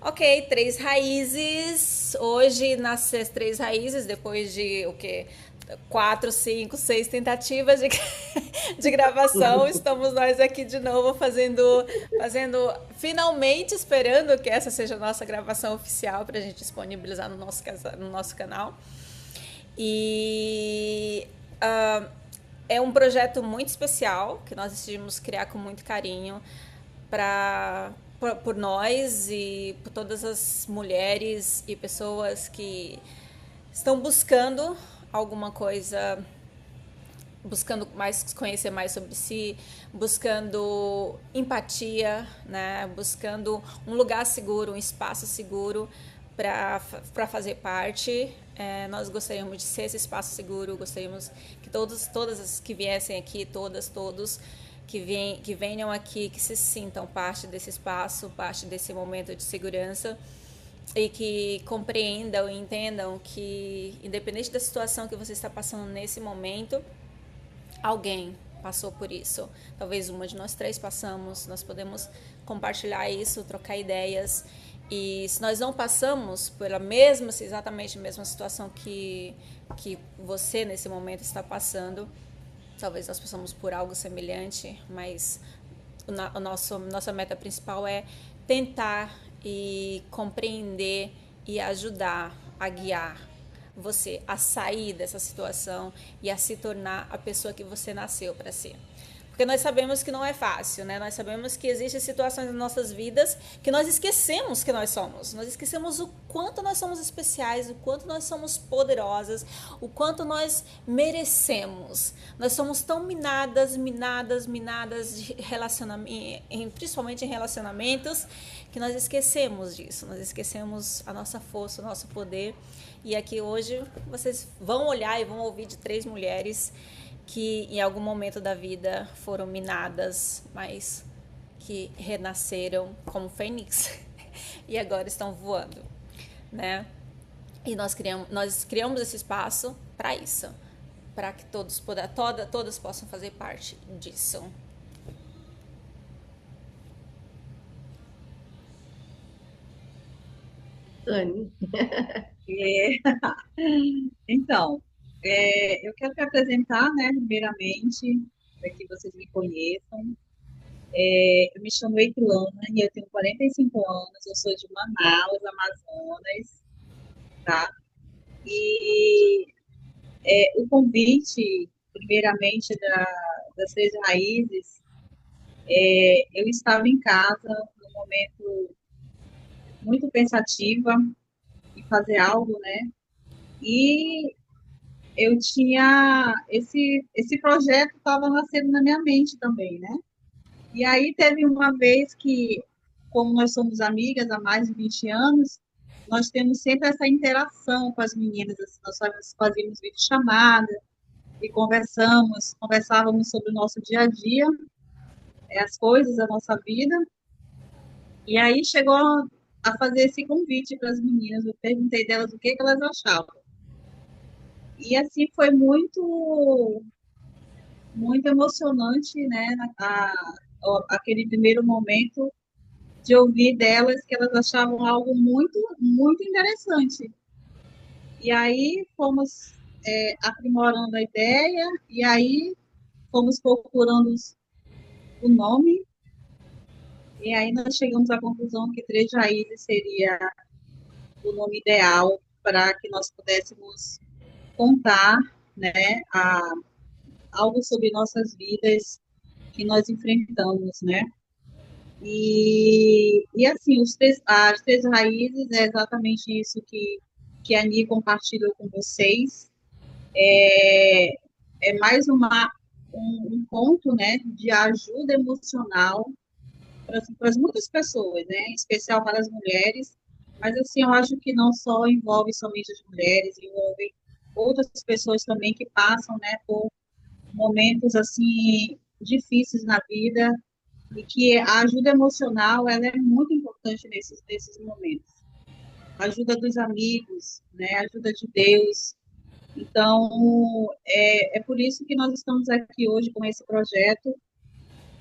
Ok, três raízes. Hoje nasce as três raízes, depois de o quê? Quatro, cinco, seis tentativas de, de gravação. Estamos nós aqui de novo fazendo, finalmente esperando que essa seja a nossa gravação oficial para a gente disponibilizar no nosso canal. E é um projeto muito especial que nós decidimos criar com muito carinho para por nós e por todas as mulheres e pessoas que estão buscando alguma coisa, buscando mais conhecer mais sobre si, buscando empatia, né? Buscando um lugar seguro, um espaço seguro para fazer parte. Nós gostaríamos de ser esse espaço seguro, gostaríamos que todas as que viessem aqui, todos que venham aqui, que se sintam parte desse espaço, parte desse momento de segurança e que compreendam e entendam que, independente da situação que você está passando nesse momento, alguém passou por isso. Talvez uma de nós três passamos, nós podemos compartilhar isso, trocar ideias. E se nós não passamos pela mesma, exatamente a mesma situação que você nesse momento está passando, talvez nós passamos por algo semelhante, mas nossa meta principal é tentar e compreender e ajudar a guiar você a sair dessa situação e a se tornar a pessoa que você nasceu para ser. Porque nós sabemos que não é fácil, né? Nós sabemos que existem situações nas nossas vidas que nós esquecemos que nós somos. Nós esquecemos o quanto nós somos especiais, o quanto nós somos poderosas, o quanto nós merecemos. Nós somos tão minadas de relacionamento, principalmente em relacionamentos, que nós esquecemos disso. Nós esquecemos a nossa força, o nosso poder. E aqui hoje vocês vão olhar e vão ouvir de três mulheres que em algum momento da vida foram minadas, mas que renasceram como fênix e agora estão voando, né? E nós criamos esse espaço para isso, para que todas possam fazer parte disso. Anne. É, então, eu quero me apresentar, né, primeiramente, para que vocês me conheçam. Eu me chamo Eikilana e eu tenho 45 anos, eu sou de Manaus, Amazonas, tá? E o convite, primeiramente, das Três Raízes, eu estava em casa, num momento muito pensativa em fazer algo, né? E eu tinha esse projeto estava nascendo na minha mente também, né? E aí teve uma vez que, como nós somos amigas há mais de 20 anos, nós temos sempre essa interação com as meninas, assim, nós fazíamos videochamada e conversávamos sobre o nosso dia a dia, as coisas da nossa vida, e aí chegou a fazer esse convite para as meninas, eu perguntei delas o que elas achavam. E assim foi muito emocionante, né, aquele primeiro momento de ouvir delas que elas achavam algo muito interessante. E aí fomos aprimorando a ideia, e aí fomos procurando o nome, e aí nós chegamos à conclusão que Três Raízes seria o nome ideal para que nós pudéssemos contar, né, algo sobre nossas vidas que nós enfrentamos, né? E assim, as três raízes é exatamente isso que a Ani compartilhou com vocês. É, é mais um ponto, né, de ajuda emocional para muitas pessoas, né, em especial para as mulheres. Mas assim, eu acho que não só envolve somente as mulheres, envolve outras pessoas também que passam, né, por momentos assim difíceis na vida e que a ajuda emocional ela é muito importante nesses momentos. A ajuda dos amigos, né? A ajuda de Deus. Então, é por isso que nós estamos aqui hoje com esse projeto,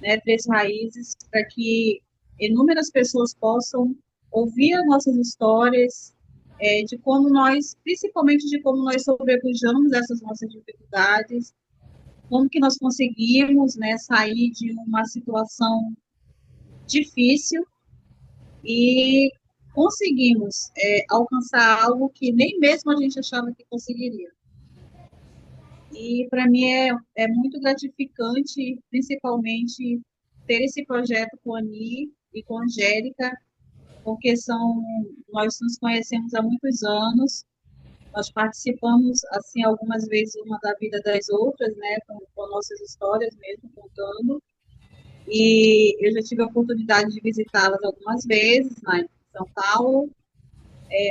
né, Três Raízes, para que inúmeras pessoas possam ouvir as nossas histórias, de como nós, principalmente de como nós sobrepujamos essas nossas dificuldades, como que nós conseguimos, né, sair de uma situação difícil e conseguimos alcançar algo que nem mesmo a gente achava que conseguiria. E para mim é muito gratificante, principalmente, ter esse projeto com a Ani e com a Angélica, porque nós nos conhecemos há muitos anos, nós participamos, assim, algumas vezes uma da vida das outras, né, com nossas histórias mesmo, contando, e eu já tive a oportunidade de visitá-las algumas vezes, lá em São Paulo,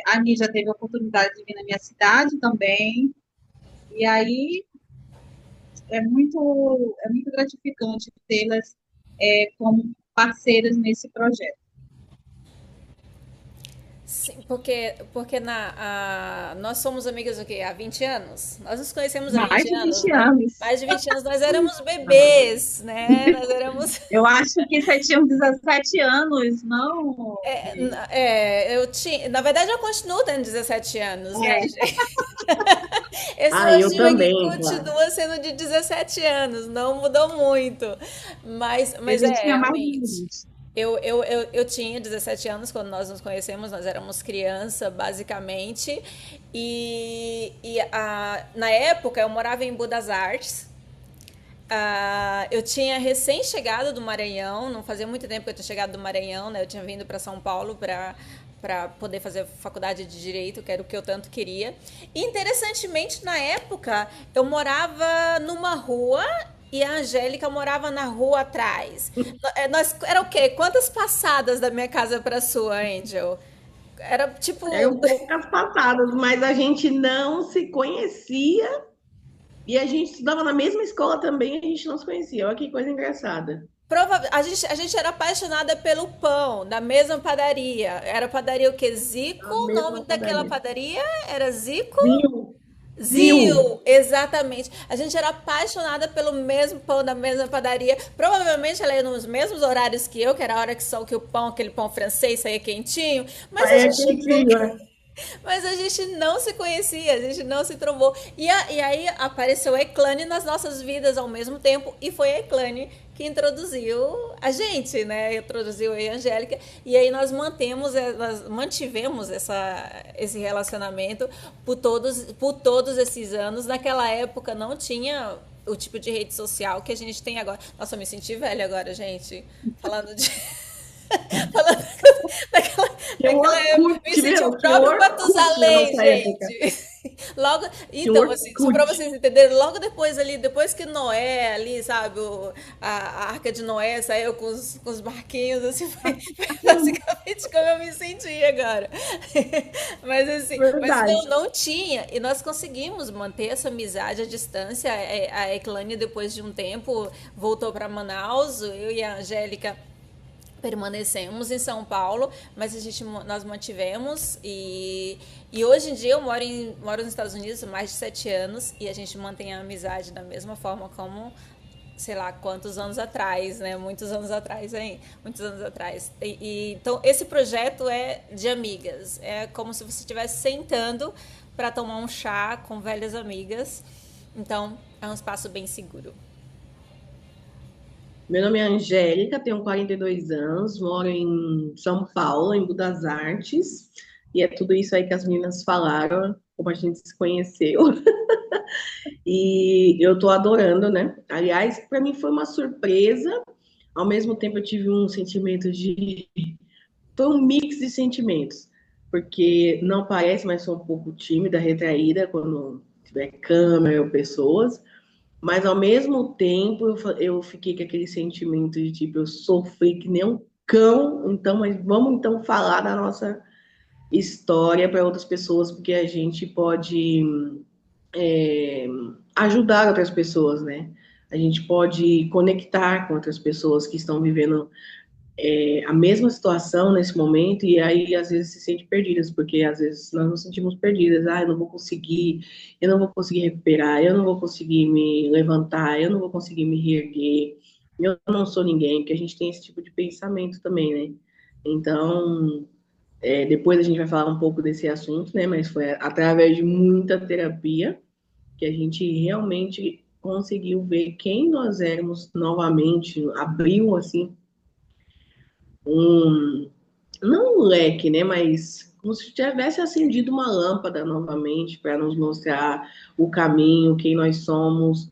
a Ani já teve a oportunidade de vir na minha cidade também, e aí é muito gratificante tê-las como parceiras nesse projeto. Sim, nós somos amigas o quê? Há 20 anos? Nós nos conhecemos há Mais 20 de anos, 20 né? anos. Mais de 20 anos nós éramos bebês, né? Nós éramos. Eu acho que você tinha uns 17 anos, não? Eu tinha. Na verdade, eu continuo tendo 17 anos, né, É, gente? Esse Ah, eu rostinho aqui também, claro. continua sendo de 17 anos, não mudou muito. eu Mas já tinha mais de realmente. 20. Eu tinha 17 anos quando nós nos conhecemos, nós éramos criança, basicamente. Na época eu morava em Budas Artes. Eu tinha recém chegado do Maranhão, não fazia muito tempo que eu tinha chegado do Maranhão, né? Eu tinha vindo para São Paulo para poder fazer faculdade de Direito, que era o que eu tanto queria. E, interessantemente, na época, eu morava numa rua e a Angélica morava na rua atrás. Era o quê? Quantas passadas da minha casa para a sua, Angel? Era tipo. Eram poucas passadas, mas a gente não se conhecia e a gente estudava na mesma escola também e a gente não se conhecia. Olha que coisa engraçada. A gente era apaixonada pelo pão, da mesma padaria. Era padaria o quê? Zico? A O nome mesma daquela padaria. padaria era Zico? Zil, Zil. Zil, exatamente. A gente era apaixonada pelo mesmo pão da mesma padaria. Provavelmente ela ia nos mesmos horários que eu, que era a hora que só que o pão, aquele pão francês, saía quentinho. Mas a Aí é gente quentinho, né? mas a gente não se conhecia, a gente não se trombou. E aí apareceu a Eclane nas nossas vidas ao mesmo tempo, e foi a Eclane que introduziu a gente, né? Introduziu eu e a Angélica, e aí nós mantivemos esse relacionamento por todos esses anos. Naquela época não tinha o tipo de rede social que a gente tem agora. Nossa, eu me senti velha agora, gente, falando de. Falando daquela, Que daquela época, me Orkut, senti o meu, que próprio Orkut na Matusalém, nossa época. gente. Logo, Que então, assim, só pra Orkut. vocês entenderem, logo depois ali, depois que Noé ali, sabe, a arca de Noé saiu com os barquinhos, assim, foi basicamente como eu me senti agora. Mas Verdade. não tinha, e nós conseguimos manter essa amizade à distância. A Eclane, depois de um tempo, voltou para Manaus, eu e a Angélica permanecemos em São Paulo, mas nós mantivemos e hoje em dia eu moro nos Estados Unidos há mais de 7 anos e a gente mantém a amizade da mesma forma como sei lá quantos anos atrás, né? Muitos anos atrás aí, muitos anos atrás. Então esse projeto é de amigas, é como se você estivesse sentando para tomar um chá com velhas amigas. Então é um espaço bem seguro. Meu nome é Angélica, tenho 42 anos, moro em São Paulo, em Budas Artes, e é tudo isso aí que as meninas falaram, como a gente se conheceu. E eu tô adorando, né? Aliás, para mim foi uma surpresa, ao mesmo tempo eu tive um sentimento de. Foi um mix de sentimentos, porque não parece, mas sou um pouco tímida, retraída quando tiver câmera ou pessoas. Mas ao mesmo tempo eu fiquei com aquele sentimento de tipo, eu sofri que nem um cão, então, mas vamos então falar da nossa história para outras pessoas, porque a gente pode é, ajudar outras pessoas, né? A gente pode conectar com outras pessoas que estão vivendo a mesma situação nesse momento e aí às vezes se sente perdidas, porque às vezes nós nos sentimos perdidas, eu não vou conseguir recuperar, eu não vou conseguir me levantar, eu não vou conseguir me reerguer, eu não sou ninguém, porque a gente tem esse tipo de pensamento também, né? Então, Depois a gente vai falar um pouco desse assunto, né? Mas foi através de muita terapia que a gente realmente conseguiu ver quem nós éramos novamente, abriu assim um, não um leque, né, mas como se tivesse acendido uma lâmpada novamente para nos mostrar o caminho, quem nós somos,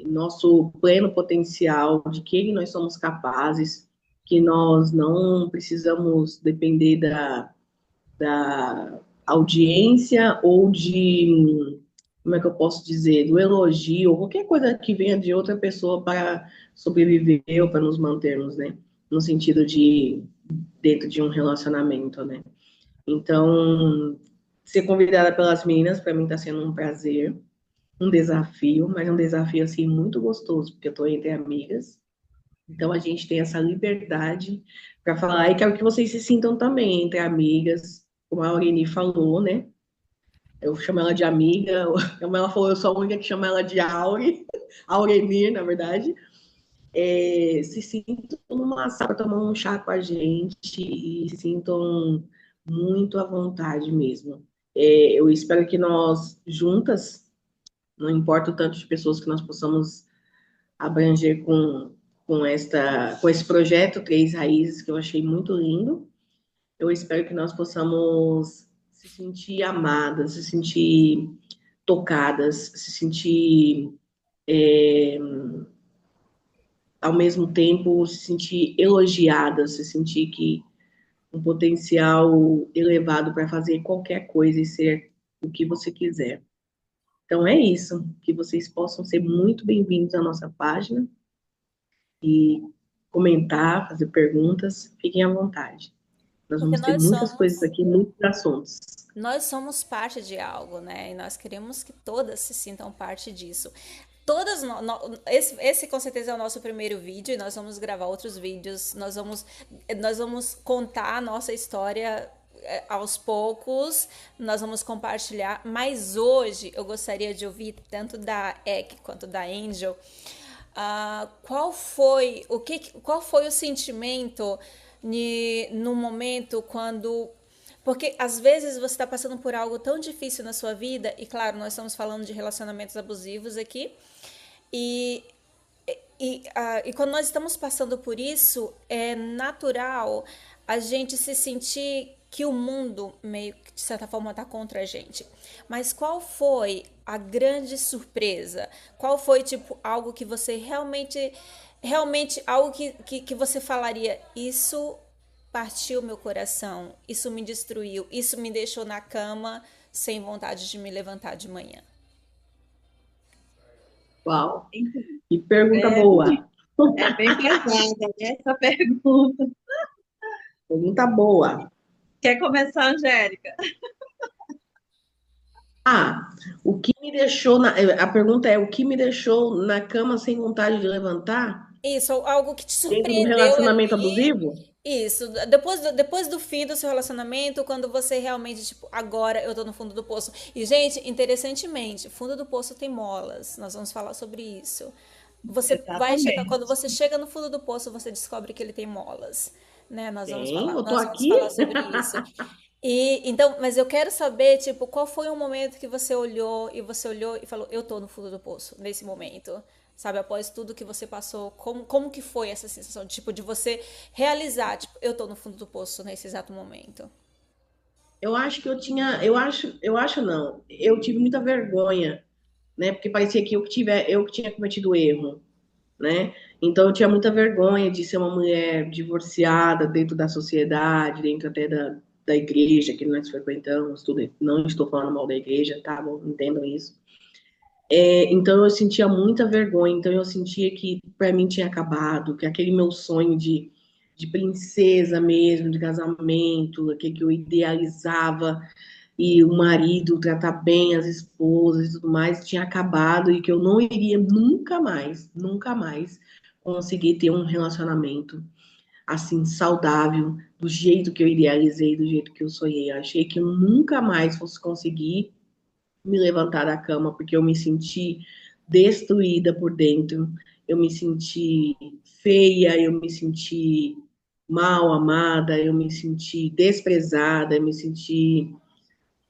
nosso pleno potencial, de quem nós somos capazes, que nós não precisamos depender da audiência ou de, como é que eu posso dizer, do elogio, ou qualquer coisa que venha de outra pessoa para sobreviver ou para nos mantermos, né? No sentido de dentro de um relacionamento, né? Então, ser convidada pelas meninas, para mim está sendo um prazer, um desafio, mas um desafio, assim, muito gostoso, porque eu estou entre amigas, então a gente tem essa liberdade para falar, e quero que vocês se sintam também entre amigas, como a Aureli falou, né? Eu chamo ela de amiga, como ela falou, eu sou a única que chama ela de Aure, Auremir, na verdade. Se sintam numa sala tomando um chá com a gente e se sintam muito à vontade mesmo. Eu espero que nós, juntas, não importa o tanto de pessoas que nós possamos abranger com esse projeto Três Raízes, que eu achei muito lindo, eu espero que nós possamos se sentir amadas, se sentir tocadas, se sentir, ao mesmo tempo, se sentir elogiadas, se sentir que um potencial elevado para fazer qualquer coisa e ser o que você quiser. Então é isso, que vocês possam ser muito bem-vindos à nossa página e comentar, fazer perguntas, fiquem à vontade. Nós Porque vamos ter muitas coisas aqui, muitos assuntos. nós somos parte de algo, né? E nós queremos que todas se sintam parte disso. Todas, esse com certeza é o nosso primeiro vídeo e nós vamos gravar outros vídeos. Nós vamos contar a nossa história aos poucos, nós vamos compartilhar. Mas hoje eu gostaria de ouvir tanto da Ek quanto da Angel. Qual foi o sentimento no momento quando. Porque às vezes você está passando por algo tão difícil na sua vida, e claro, nós estamos falando de relacionamentos abusivos aqui, e, e quando nós estamos passando por isso, é natural a gente se sentir que o mundo meio que de certa forma está contra a gente. Mas qual foi a grande surpresa? Qual foi tipo algo que você realmente algo que você falaria, isso partiu meu coração, isso me destruiu, isso me deixou na cama sem vontade de me levantar de manhã. Uau! Então, E pergunta é, boa. é bem pesada, né, essa pergunta. Pergunta boa. Quer começar, Angélica? Ah, o que me deixou a pergunta é o que me deixou na cama sem vontade de levantar Isso, algo que te dentro do surpreendeu relacionamento ali. abusivo? Isso, depois do fim do seu relacionamento, quando você realmente, tipo, agora eu tô no fundo do poço. E, gente, interessantemente, fundo do poço tem molas. Nós vamos falar sobre isso. Você vai chegar, quando Exatamente. você chega no fundo do poço, você descobre que ele tem molas, né? Tem, eu tô Nós vamos falar aqui. sobre isso. E então, mas eu quero saber, tipo, qual foi o momento que você olhou e falou, eu tô no fundo do poço nesse momento. Sabe, após tudo que você passou, como que foi essa sensação, tipo, de você realizar, tipo, eu tô no fundo do poço nesse exato momento. Eu acho que eu acho não. Eu tive muita vergonha, né? Porque parecia que eu que tinha cometido o erro, né? Então eu tinha muita vergonha de ser uma mulher divorciada dentro da sociedade, dentro até da igreja que nós frequentamos, tudo. Não estou falando mal da igreja, tá bom? Entendam isso. Então eu sentia muita vergonha, então eu sentia que para mim tinha acabado, que aquele meu sonho de princesa mesmo, de casamento, aquele que eu idealizava, e o marido tratar bem as esposas e tudo mais, tinha acabado e que eu não iria nunca mais conseguir ter um relacionamento assim saudável, do jeito que eu idealizei, do jeito que eu sonhei. Eu achei que eu nunca mais fosse conseguir me levantar da cama, porque eu me senti destruída por dentro, eu me senti feia, eu me senti mal amada, eu me senti desprezada, eu me senti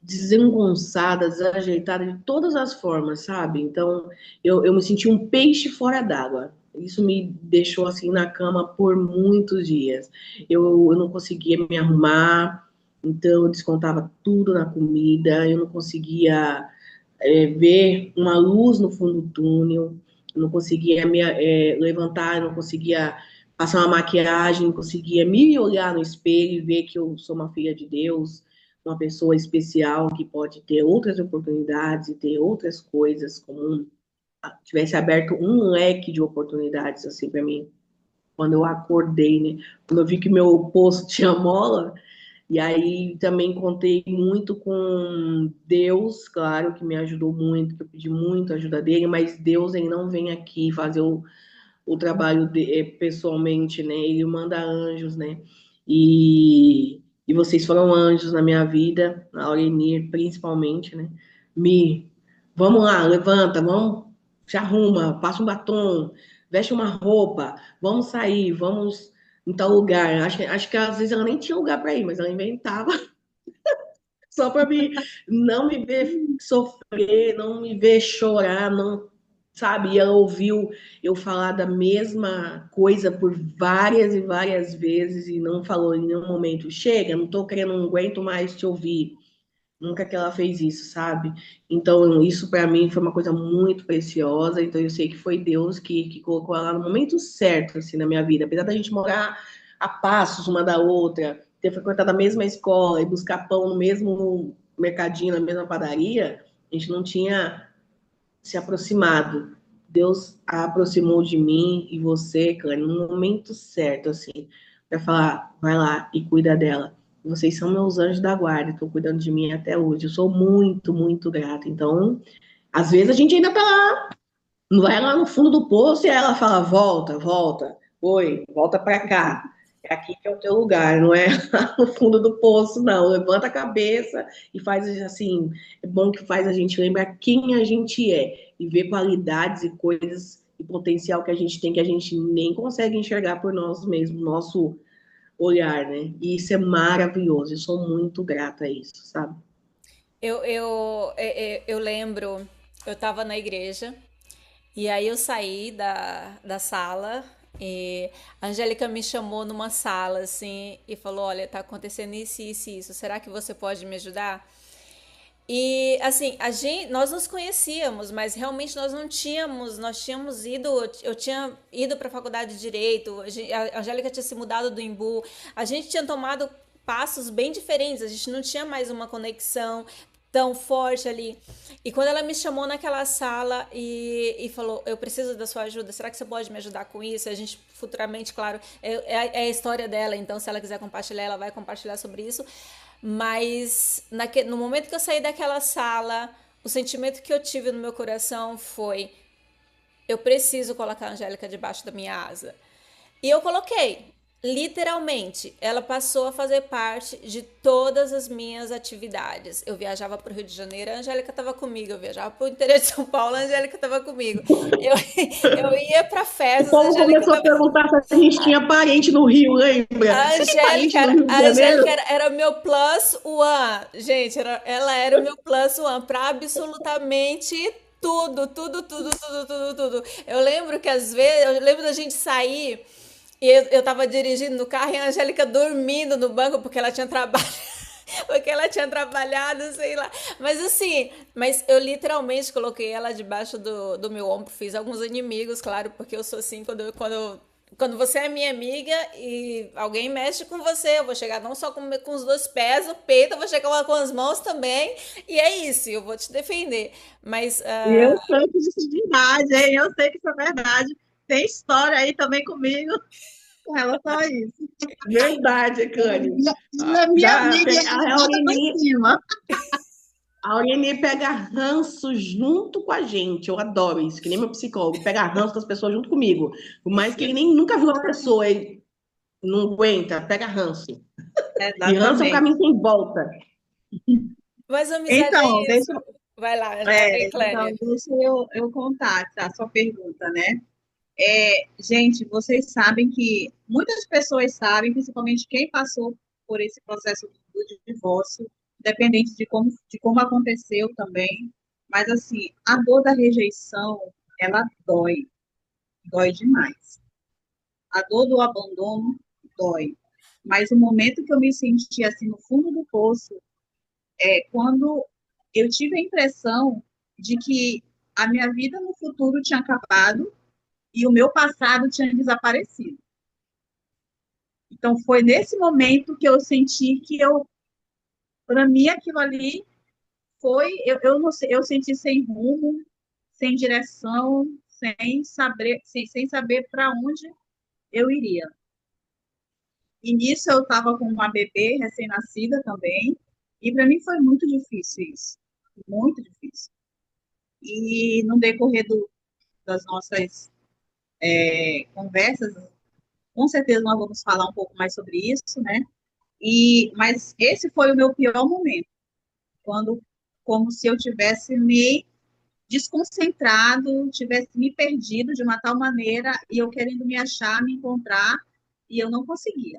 desengonçada, desajeitada de todas as formas, sabe? Então, eu me senti um peixe fora d'água. Isso me deixou assim na cama por muitos dias. Eu não conseguia me arrumar, então eu descontava tudo na comida, eu não conseguia ver uma luz no fundo do túnel, eu não conseguia levantar, eu não conseguia passar uma maquiagem, não conseguia me olhar no espelho e ver que eu sou uma filha de Deus, uma pessoa especial que pode ter outras oportunidades e ter outras coisas, como tivesse aberto um leque de oportunidades assim para mim. Quando eu acordei, né? Quando eu vi que meu poço tinha mola, e aí também contei muito com Deus, claro, que me ajudou muito, que eu pedi muito a ajuda dele, mas Deus ele não vem aqui fazer o trabalho pessoalmente, né? Ele manda anjos, né? E vocês foram anjos na minha vida, a Aurenir principalmente, né? Me, vamos lá, levanta, vamos, se arruma, passa um batom, veste uma roupa, vamos sair, vamos em tal lugar. Acho que às vezes ela nem tinha lugar para ir, mas ela inventava só para me não me ver sofrer, não me ver chorar, não, sabe? E ela ouviu eu falar da mesma coisa por várias e várias vezes e não falou em nenhum momento, chega, não tô querendo, não aguento mais te ouvir. Nunca que ela fez isso, sabe? Então, isso para mim foi uma coisa muito preciosa. Então, eu sei que foi Deus que colocou ela no momento certo, assim, na minha vida. Apesar da gente morar a passos uma da outra, ter frequentado a mesma escola e buscar pão no mesmo mercadinho, na mesma padaria, a gente não tinha se aproximado. Deus a aproximou de mim e você, Claire, no momento certo, assim, para falar, vai lá e cuida dela. Vocês são meus anjos da guarda, estão cuidando de mim até hoje. Eu sou muito, muito grata. Então, às vezes a gente ainda tá lá, não vai lá no fundo do poço e ela fala, volta, volta, oi, volta para cá. É aqui que é o teu lugar, não é lá no fundo do poço, não. Levanta a cabeça e faz assim. É bom que faz a gente lembrar quem a gente é e ver qualidades e coisas e potencial que a gente tem que a gente nem consegue enxergar por nós mesmos, nosso olhar, né? E isso é maravilhoso. Eu sou muito grata a isso, sabe? Eu lembro, eu estava na igreja. E aí eu saí da sala e a Angélica me chamou numa sala assim e falou: Olha, tá acontecendo isso, isso, isso. Será que você pode me ajudar? E assim, nós nos conhecíamos, mas realmente nós tínhamos ido, eu tinha ido para a faculdade de Direito, a Angélica tinha se mudado do Embu, a gente tinha tomado passos bem diferentes, a gente não tinha mais uma conexão tão forte ali. E quando ela me chamou naquela sala e falou, eu preciso da sua ajuda, será que você pode me ajudar com isso? A gente futuramente, claro, é a história dela, então se ela quiser compartilhar, ela vai compartilhar sobre isso. Mas no momento que eu saí daquela sala, o sentimento que eu tive no meu coração foi: eu preciso colocar a Angélica debaixo da minha asa. E eu coloquei, literalmente. Ela passou a fazer parte de todas as minhas atividades. Eu viajava para o Rio de Janeiro, a Angélica estava comigo. Eu viajava para o interior de São Paulo, a Angélica estava comigo. Eu ia para O festas, a povo Angélica começou a estava. perguntar se a gente tinha parente no Rio, lembra? A Você tem parente Angélica, no Rio de a Janeiro? Angélica era meu plus one. Gente, ela era o meu plus one para absolutamente tudo, tudo, tudo, tudo, tudo, tudo. Eu lembro que às vezes, eu lembro da gente sair e eu tava dirigindo no carro e a Angélica dormindo no banco porque ela tinha trabalho. Porque ela tinha trabalhado, sei lá. Mas assim, eu literalmente coloquei ela debaixo do meu ombro. Fiz alguns inimigos, claro, porque eu sou assim, quando você é minha amiga e alguém mexe com você, eu vou chegar não só com os dois pés no peito, eu vou chegar com as mãos também. E é isso, eu vou te defender. Mas Eu sei que isso é verdade, hein? Eu sei que isso é verdade. Tem história aí também comigo com relação a isso. Verdade, Cândido. Ela é minha Já amiga e a a gente bota pra Aureli, cima. a Aureli pega ranço junto com a gente. Eu adoro isso, que nem meu psicólogo, pega ranço das pessoas junto comigo. Por mais que ele nem nunca viu a pessoa, ele não aguenta, pega ranço. E ranço é um Exatamente. caminho sem volta. mas amizade Então, é isso. Vai lá, Clélia. deixa eu contar a sua pergunta, né? Gente, vocês sabem que muitas pessoas sabem, principalmente quem passou por esse processo do divórcio, independente de como aconteceu também, mas assim, a dor da rejeição, ela dói demais. A dor do abandono dói. Mas o momento que eu me senti assim no fundo do poço é quando eu tive a impressão de que a minha vida no futuro tinha acabado e o meu passado tinha desaparecido. Então foi nesse momento que eu senti que para mim aquilo ali eu não sei, eu senti sem rumo, sem direção, sem saber para onde eu iria. E nisso eu estava com uma bebê recém-nascida também, e para mim foi muito difícil isso, muito difícil. E no decorrer das nossas conversas, com certeza nós vamos falar um pouco mais sobre isso, né? Mas esse foi o meu pior momento, quando, como se eu tivesse me desconcentrado, tivesse me perdido de uma tal maneira e eu querendo me achar, me encontrar, e eu não conseguia.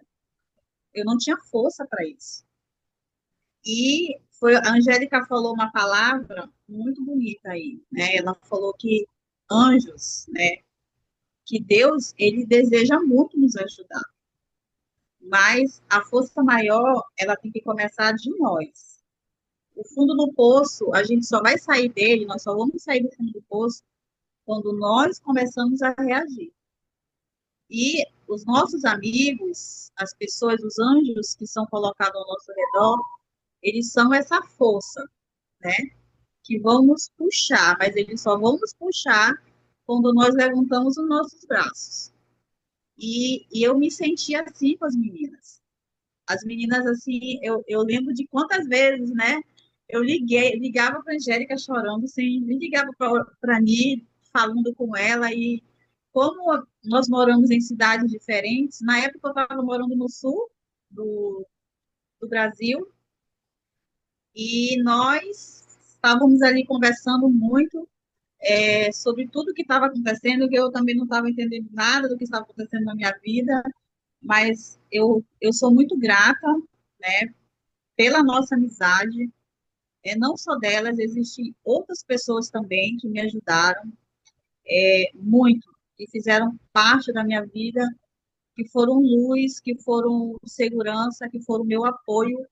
Eu não tinha força para isso. A Angélica falou uma palavra muito bonita aí, né? Ela falou que anjos, né? Que Deus, ele deseja muito nos ajudar, mas a força maior, ela tem que começar de nós. O fundo do poço, a gente só vai sair dele, nós só vamos sair do fundo do poço quando nós começamos a reagir. E os nossos amigos, as pessoas, os anjos que são colocados ao nosso redor, eles são essa força, né? Que vão nos puxar, mas eles só vão nos puxar quando nós levantamos os nossos braços. E eu me sentia assim com as meninas. As meninas, assim, eu lembro de quantas vezes, né? Ligava para a Angélica chorando, assim, ligava para a Ni, falando com ela, e como nós moramos em cidades diferentes, na época eu estava morando no sul do, do Brasil, e nós estávamos ali conversando muito sobre tudo que estava acontecendo, que eu também não estava entendendo nada do que estava acontecendo na minha vida, mas eu sou muito grata, né, pela nossa amizade, não só delas, existem outras pessoas também que me ajudaram muito, que fizeram parte da minha vida, que foram luz, que foram segurança, que foram meu apoio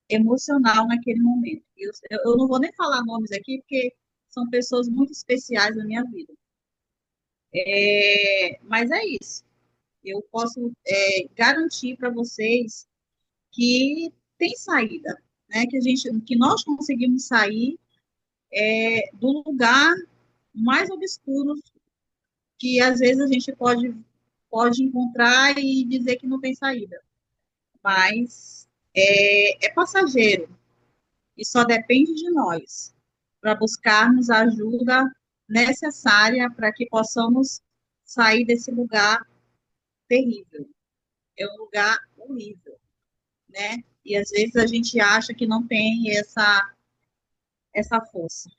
emocional naquele momento. Eu não vou nem falar nomes aqui, porque são pessoas muito especiais na minha vida. Mas é isso. Eu posso garantir para vocês que tem saída, né? Que nós conseguimos sair do lugar mais obscuro que às vezes a gente pode encontrar e dizer que não tem saída. Mas é passageiro e só depende de nós para buscarmos a ajuda necessária para que possamos sair desse lugar terrível. É um lugar horrível, né? E às vezes a gente acha que não tem essa força,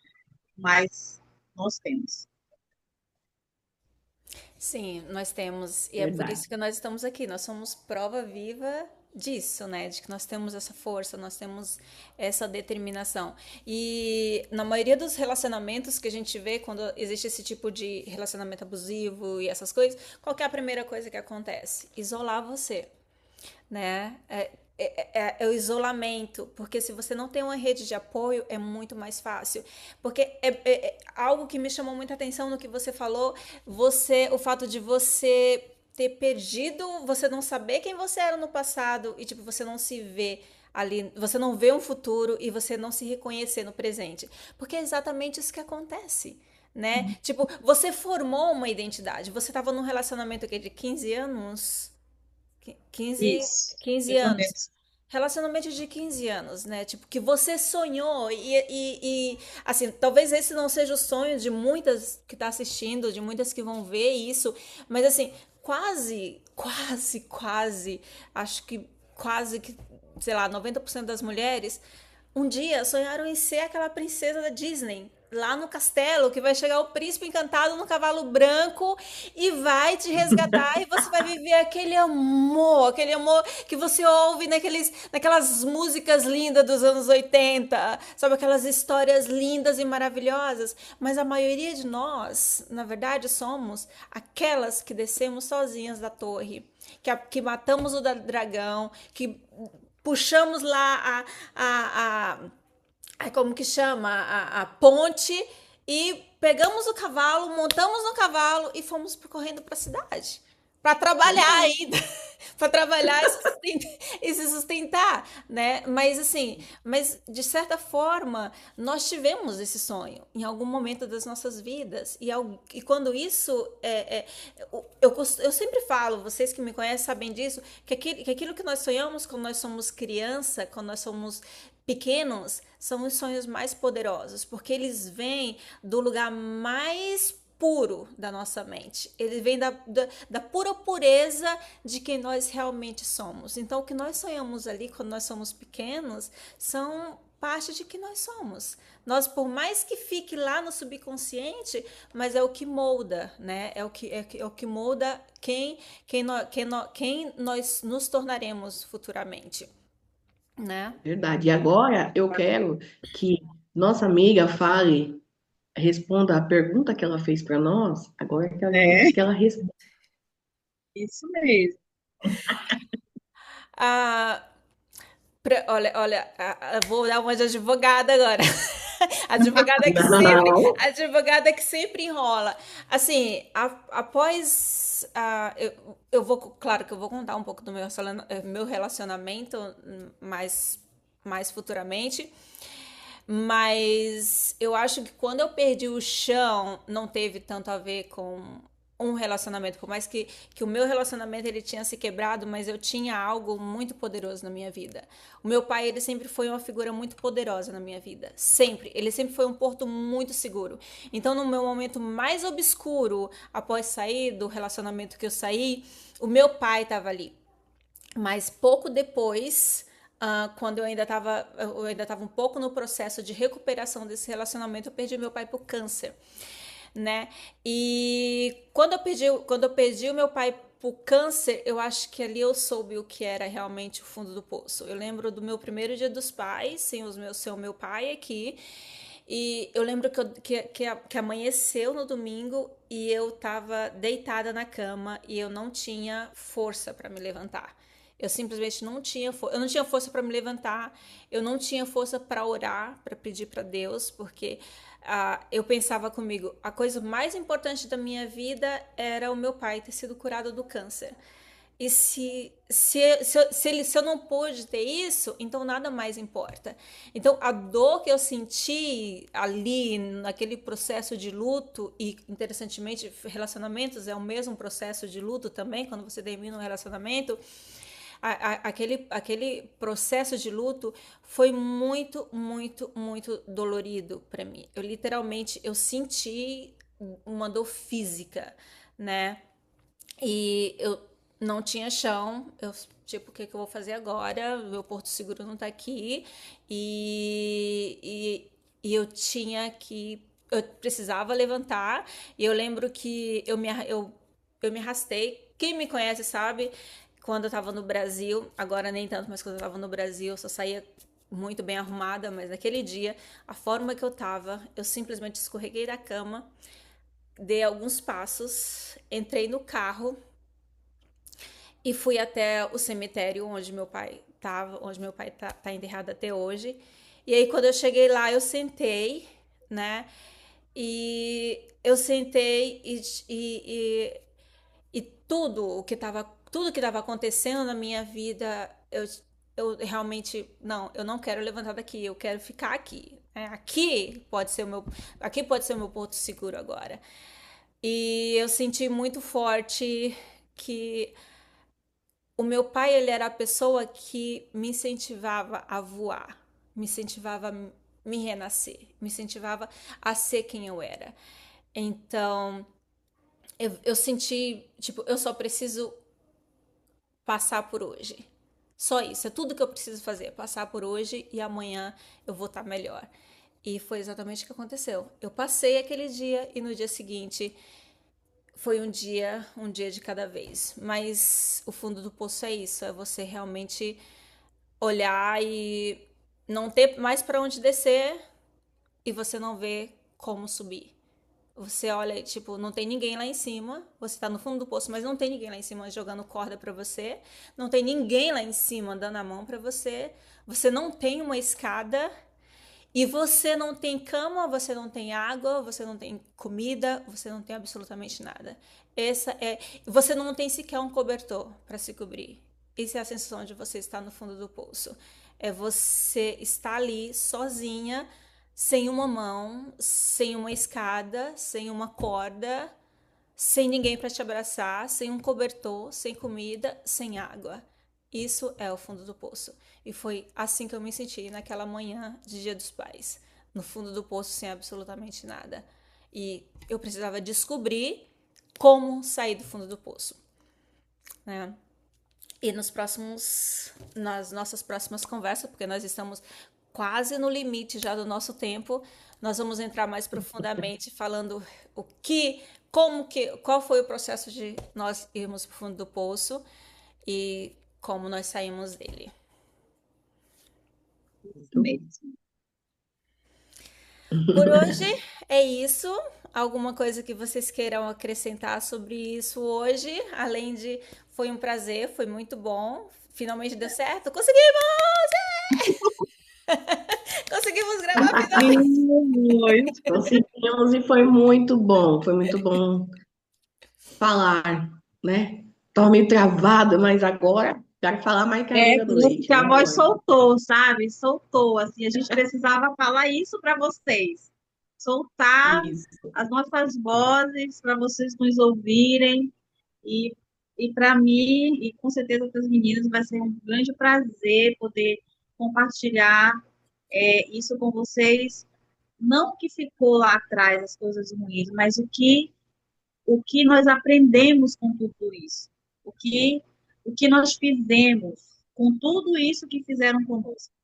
mas nós temos. Sim, nós temos, e é por Verdade. isso que nós estamos aqui. Nós somos prova viva disso, né? De que nós temos essa força, nós temos essa determinação. E na maioria dos relacionamentos que a gente vê, quando existe esse tipo de relacionamento abusivo e essas coisas, qual que é a primeira coisa que acontece? Isolar você, né? É o isolamento, porque se você não tem uma rede de apoio, é muito mais fácil. Porque algo que me chamou muita atenção no que você falou, o fato de você ter perdido, você não saber quem você era no passado e tipo, você não se vê ali, você não vê um futuro e você não se reconhecer no presente. Porque é exatamente isso que acontece. Né? Tipo, você formou uma identidade. Você estava num relacionamento aqui de 15 anos, 15, Isso, 15 mais ou anos. menos. Relacionamento de 15 anos, né? Tipo, que você sonhou assim, talvez esse não seja o sonho de muitas que tá assistindo, de muitas que vão ver isso, mas assim, quase, acho que quase que, sei lá, 90% das mulheres um dia sonharam em ser aquela princesa da Disney, lá no castelo, que vai chegar o príncipe encantado no cavalo branco e vai te resgatar e você vai viver aquele amor que você ouve naquelas músicas lindas dos anos 80, sabe, aquelas histórias lindas e maravilhosas, mas a maioria de nós, na verdade, somos aquelas que descemos sozinhas da torre, que matamos o dragão, que puxamos lá como que chama? A ponte e pegamos o cavalo, montamos no cavalo e fomos correndo para a cidade. Para trabalhar Verdade. ainda, para trabalhar e se sustentar, né? Mas assim, mas de certa forma, nós tivemos esse sonho em algum momento das nossas vidas. E quando isso eu sempre falo, vocês que me conhecem sabem disso, que aquilo que nós sonhamos quando nós somos criança, quando nós somos pequenos, são os sonhos mais poderosos, porque eles vêm do lugar mais puro da nossa mente. Ele vem da pura pureza de quem nós realmente somos. Então, o que nós sonhamos ali quando nós somos pequenos são parte de que nós somos. Nós, por mais que fique lá no subconsciente, mas é o que molda, né? É o que molda quem nós nos tornaremos futuramente, né? Verdade. E agora eu quero que nossa amiga fale, responda a pergunta que ela fez para nós. Agora eu quero É, que ela responda. isso mesmo. Ah, olha, vou dar uma de advogada agora. Não. Advogada que sempre enrola. Assim, eu vou, claro que eu vou contar um pouco do meu relacionamento mais futuramente, mas eu acho que quando eu perdi o chão, não teve tanto a ver com um relacionamento, por mais que o meu relacionamento ele tinha se quebrado, mas eu tinha algo muito poderoso na minha vida. O meu pai, ele sempre foi uma figura muito poderosa na minha vida, sempre. Ele sempre foi um porto muito seguro. Então, no meu momento mais obscuro, após sair do relacionamento que eu saí, o meu pai estava ali. Mas pouco depois, quando eu ainda estava um pouco no processo de recuperação desse relacionamento, eu perdi meu pai por câncer, né? E quando eu perdi o meu pai por câncer, eu acho que ali eu soube o que era realmente o fundo do poço. Eu lembro do meu primeiro dia dos pais, sem o meu pai aqui. E eu lembro que amanheceu no domingo e eu tava deitada na cama e eu não tinha força para me levantar. Eu simplesmente não tinha força. Eu não tinha força para me levantar. Eu não tinha força para orar, para pedir para Deus, porque eu pensava comigo, a coisa mais importante da minha vida era o meu pai ter sido curado do câncer. E se eu não pude ter isso, então nada mais importa. Então a dor que eu senti ali, naquele processo de luto, e interessantemente, relacionamentos é o mesmo processo de luto também, quando você termina um relacionamento, aquele processo de luto foi muito, muito, muito dolorido para mim. Eu senti uma dor física, né? E eu não tinha chão. Tipo, o que que eu vou fazer agora? Meu porto seguro não tá aqui. E eu precisava levantar. E eu lembro que eu me arrastei. Quem me conhece sabe, quando eu tava no Brasil, agora nem tanto, mas quando eu tava no Brasil, eu só saía muito bem arrumada, mas naquele dia, a forma que eu tava, eu simplesmente escorreguei da cama, dei alguns passos, entrei no carro e fui até o cemitério onde meu pai estava, onde meu pai tá enterrado até hoje. E aí, quando eu cheguei lá, eu sentei, né? E eu sentei e tudo que estava acontecendo na minha vida, eu realmente, não, eu não quero levantar daqui, eu quero ficar aqui. Aqui pode ser o meu porto seguro agora. E eu senti muito forte que o meu pai, ele era a pessoa que me incentivava a voar, me incentivava a me renascer, me incentivava a ser quem eu era. Então, eu senti, tipo, eu só preciso passar por hoje. Só isso, é tudo que eu preciso fazer, passar por hoje e amanhã eu vou estar melhor. E foi exatamente o que aconteceu. Eu passei aquele dia e no dia seguinte foi um dia de cada vez. Mas o fundo do poço é isso, é você realmente olhar e não ter mais para onde descer e você não vê como subir. Você olha e, tipo, não tem ninguém lá em cima, você tá no fundo do poço, mas não tem ninguém lá em cima jogando corda pra você, não tem ninguém lá em cima dando a mão pra você, você não tem uma escada e você não tem cama, você não tem água, você não tem comida, você não tem absolutamente nada. Essa é, você não tem sequer um cobertor para se cobrir. Essa é a sensação de você estar no fundo do poço. É você estar ali sozinha, sem uma mão, sem uma escada, sem uma corda, sem ninguém para te abraçar, sem um cobertor, sem comida, sem água. Isso é o fundo do poço. E foi assim que eu me senti naquela manhã de Dia dos Pais, no fundo do poço sem absolutamente nada. E eu precisava descobrir como sair do fundo do poço, né? E nas nossas próximas conversas, porque nós estamos quase no limite já do nosso tempo, nós vamos entrar mais profundamente falando o que, qual foi o processo de nós irmos para o fundo do poço e como nós saímos dele. Isso mesmo. Por hoje é isso. Alguma coisa que vocês queiram acrescentar sobre isso hoje? Além de foi um prazer, foi muito bom. Finalmente deu certo. Conseguimos gravar finalmente. Muito. Conseguimos e foi muito bom falar, né? Tava meio travada, mas agora quero falar mais que a amiga do Parece leite. que a Vamos voz embora. soltou, sabe? Soltou, assim, a gente precisava falar isso para vocês. Soltar Isso. as nossas vozes para vocês nos ouvirem. E, e para mim, e com certeza para as meninas, vai ser um grande prazer poder compartilhar isso com vocês. Não o que ficou lá atrás, as coisas ruins, mas o que nós aprendemos com tudo isso, o que, o que nós fizemos com tudo isso que fizeram conosco.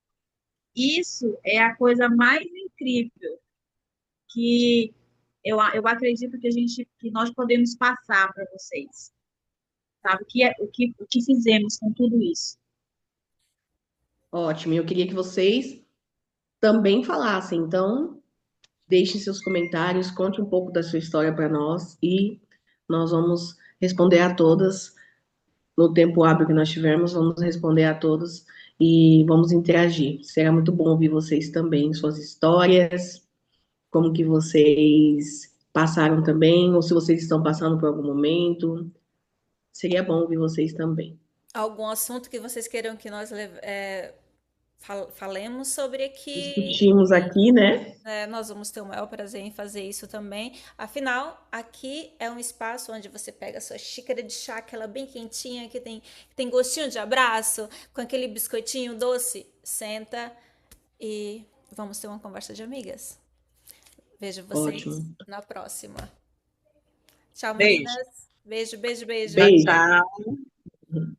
Isso é a coisa mais incrível que eu acredito que que nós podemos passar para vocês, sabe? O que fizemos com tudo isso. Ótimo. Eu queria que vocês também falassem. Então, deixem seus comentários, conte um pouco da sua história para nós e nós vamos responder a todas no tempo hábil que nós tivermos. Vamos responder a todos e vamos interagir. Será muito bom ouvir vocês também, suas histórias, como que vocês passaram também, ou se vocês estão passando por algum momento. Seria bom ouvir vocês também. Algum assunto que vocês queiram que nós falemos sobre aqui. Discutimos aqui, né? Nós vamos ter o maior prazer em fazer isso também. Afinal, aqui é um espaço onde você pega a sua xícara de chá, aquela bem quentinha, que tem gostinho de abraço, com aquele biscoitinho doce. Senta e vamos ter uma conversa de amigas. Vejo vocês Ótimo. na próxima. Tchau, Beijo. meninas. Beijo, beijo, beijo. Tchau, Beijo. tchau.